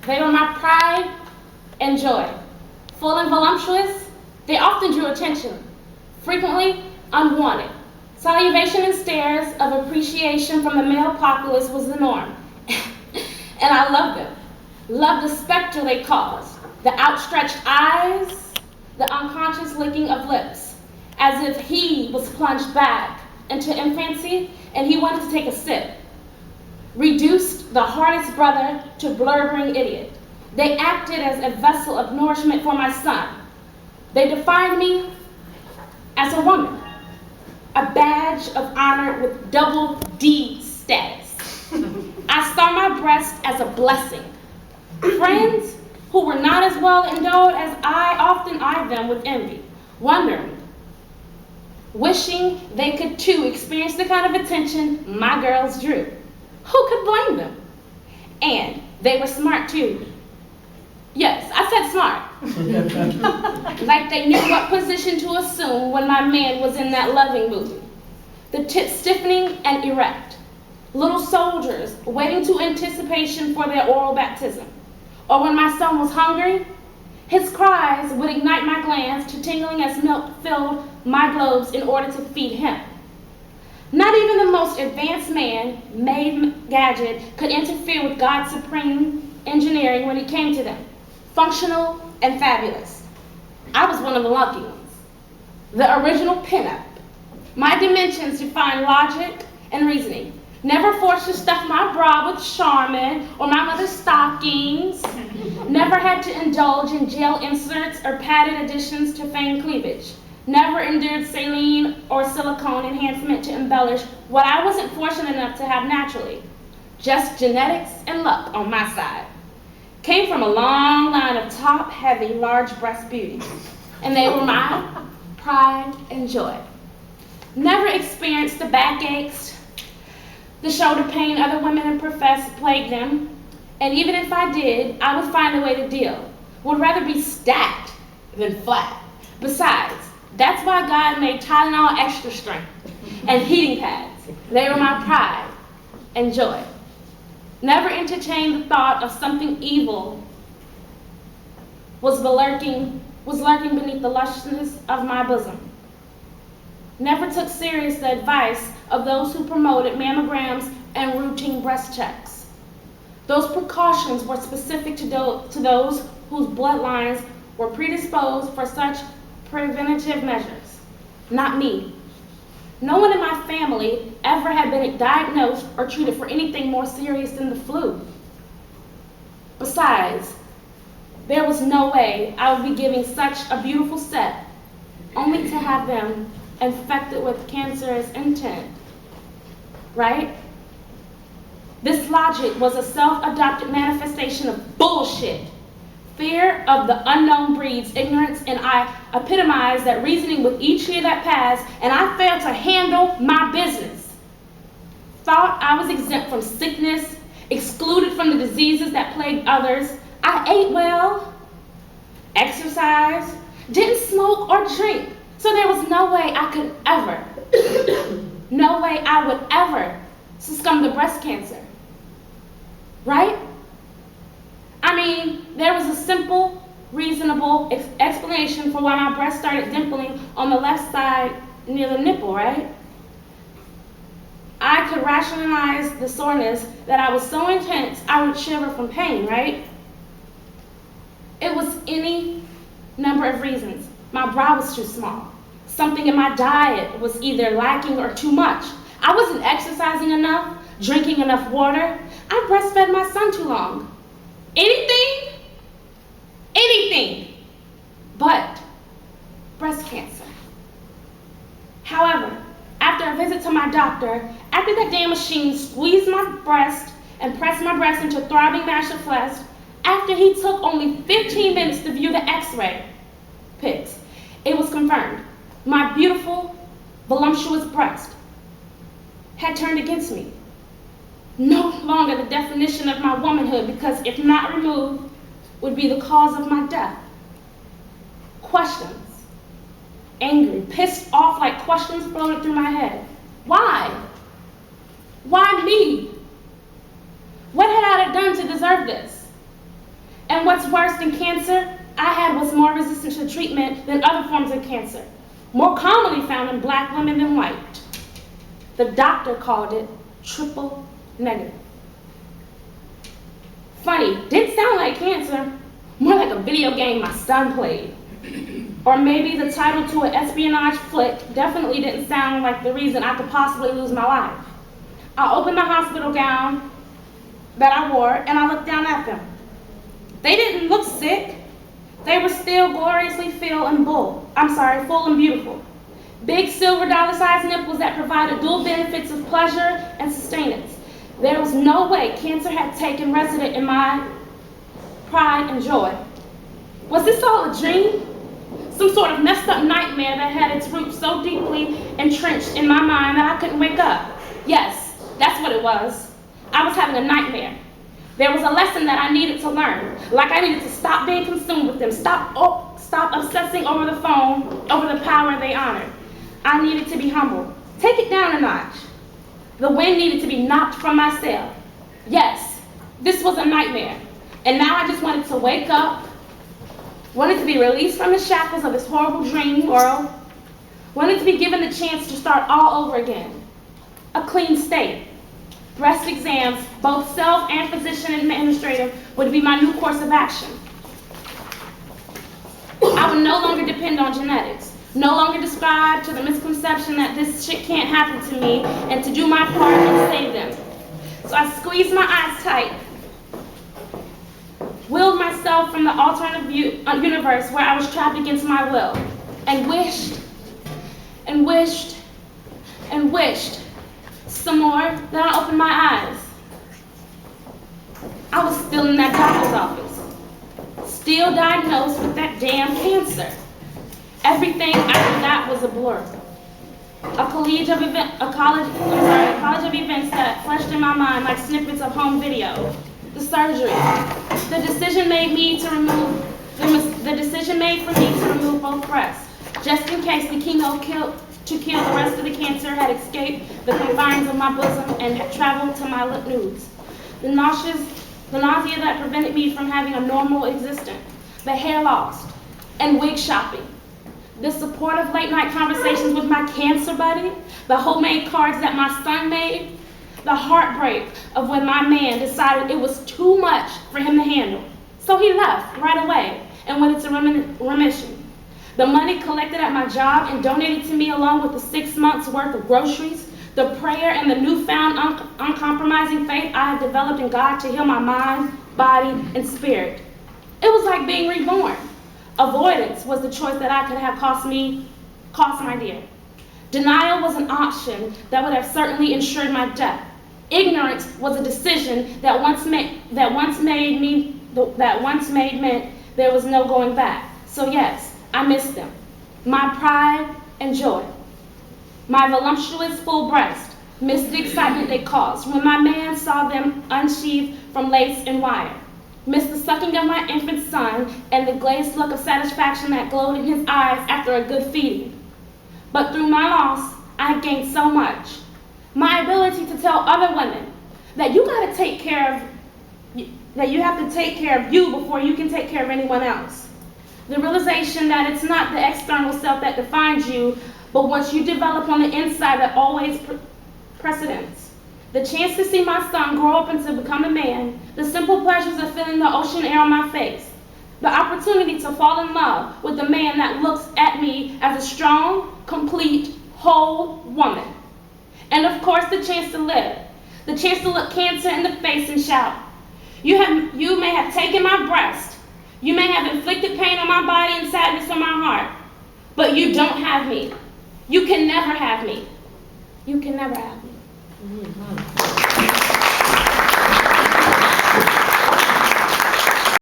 They were my pride and joy. Full and voluptuous, they often drew attention, frequently unwanted. Salutation and stares of appreciation from the male populace was the norm. And I loved them. Loved the specter they caused, the outstretched eyes, the unconscious licking of lips, as if he was plunged back into infancy and he wanted to take a sip. Reduced the hardest brother to blubbering idiot. They acted as a vessel of nourishment for my son. They defined me as a woman, a badge of honor with double D status. I saw my breast as a blessing. Friends who were not as well endowed as I often eyed them with envy, wondering, wishing they could too experience the kind of attention my girls drew. Who could blame them? And they were smart too. Yes, I said smart. Like they knew what position to assume when my man was in that loving mood. The tips stiffening and erect. Little soldiers waiting to anticipation for their oral baptism. Or when my son was hungry, his cries would ignite my glands to tingling as milk filled my globes in order to feed him. Not even the most advanced man-made gadget could interfere with God's supreme engineering when it came to them. Functional and fabulous. I was one of the lucky ones. The original pinup. My dimensions define logic and reasoning. Never forced to stuff my bra with Charmin or my mother's stockings. Never had to indulge in gel inserts or padded additions to feign cleavage. Never endured saline or silicone enhancement to embellish what I wasn't fortunate enough to have naturally. Just genetics and luck on my side. Came from a long line of top-heavy, large breast beauties, and they were my pride and joy. Never experienced the backaches, the shoulder pain other women profess plagued them, and even if I did, I would find a way to deal. Would rather be stacked than flat. Besides, that's why God made Tylenol extra strength and heating pads. They were my pride and joy. Never entertained the thought of something evil was lurking beneath the lusciousness of my bosom. Never took serious the advice of those who promoted mammograms and routine breast checks. Those precautions were specific to those whose bloodlines were predisposed for such preventative measures. Not me. No one in my family ever had been diagnosed or treated for anything more serious than the flu. Besides, there was no way I would be giving such a beautiful set only to have them infected with cancerous intent, right? This logic was a self-adopted manifestation of bullshit. Fear of the unknown breeds ignorance, and I epitomized that reasoning with each year that passed, and I failed to handle my business. Thought I was exempt from sickness, excluded from the diseases that plagued others. I ate well, exercised, didn't smoke or drink, so there was no way I could ever, no way I would ever succumb to breast cancer, right? I mean, there was a simple, reasonable explanation for why my breast started dimpling on the left side near the nipple, right? I could rationalize the soreness that I was so intense I would shiver from pain, right? It was any number of reasons. My bra was too small. Something in my diet was either lacking or too much. I wasn't exercising enough, drinking enough water. I breastfed my son too long. Anything but breast cancer. However, after a visit to my doctor, after that damn machine squeezed my breast and pressed my breast into a throbbing mass of flesh, after he took only 15 minutes to view the x-ray pics, it was confirmed. My beautiful, voluptuous breast had turned against me. No longer the definition of my womanhood, because if not removed, would be the cause of my death. Questions. Angry, pissed off like questions floated through my head. Why? Why me? What had I done to deserve this? And what's worse than cancer, I had was more resistant to treatment than other forms of cancer, more commonly found in Black women than white. The doctor called it triple negative. Funny, didn't sound like cancer, more like a video game my son played. Or maybe the title to an espionage flick definitely didn't sound like the reason I could possibly lose my life. I opened the hospital gown that I wore and I looked down at them. They didn't look sick. They were still gloriously full and beautiful. Big silver dollar-sized nipples that provided dual benefits of pleasure and sustenance. There was no way cancer had taken residence in my pride and joy. Was this all a dream? Some sort of messed up nightmare that had its roots so deeply entrenched in my mind that I couldn't wake up. Yes, that's what it was. I was having a nightmare. There was a lesson that I needed to learn. Like I needed to stop being consumed with them, stop obsessing over the phone, over the power they honored. I needed to be humble. Take it down a notch. The wind needed to be knocked from my sail. Yes, this was a nightmare. And now I just wanted to wake up, wanted to be released from the shackles of this horrible dream world, wanted to be given the chance to start all over again. A clean state. Breast exams, both self and physician administrative, would be my new course of action. I would no longer depend on genetics, no longer describe to the misconception that this shit can't happen to me, and to do my part and save them. So I squeezed my eyes tight, willed myself from the alternative universe where I was trapped against my will, and wished, and wished, and wished some more. Then I opened my eyes. I was still in that doctor's office, still diagnosed with that damn cancer. Everything after that was a blur. A college of events that flashed in my mind like snippets of home video. The surgery, the decision made for me to remove both breasts, just in case the chemo to kill the rest of the cancer had escaped the confines of my bosom and had traveled to my lip nodes. The nausea that prevented me from having a normal existence, the hair loss, and wig shopping, the supportive late night conversations with my cancer buddy, the homemade cards that my son made, the heartbreak of when my man decided it was too much for him to handle. So he left right away and went into remission. The money collected at my job and donated to me along with the 6 months worth of groceries, the prayer and the newfound uncompromising faith I have developed in God to heal my mind, body, and spirit. It was like being reborn. Avoidance was the choice that I could have cost my dear. Denial was an option that would have certainly ensured my death. Ignorance was a decision that once made meant there was no going back. So yes, I missed them. My pride and joy. My voluptuous full breast missed the excitement they caused when my man saw them unsheathed from lace and wire. Missed the sucking of my infant son and the glazed look of satisfaction that glowed in his eyes after a good feeding. But through my loss, I gained so much. My ability to tell other women that you have to take care of you before you can take care of anyone else. The realization that it's not the external self that defines you, but what you develop on the inside that always precedence. The chance to see my son grow up and to become a man, the simple pleasures of feeling the ocean air on my face, the opportunity to fall in love with a man that looks at me as a strong, complete, whole woman. And of course, the chance to live, the chance to look cancer in the face and shout, you may have taken my breast, you may have inflicted pain on my body and sadness on my heart, but you don't have me. You can never have me. You can never have me.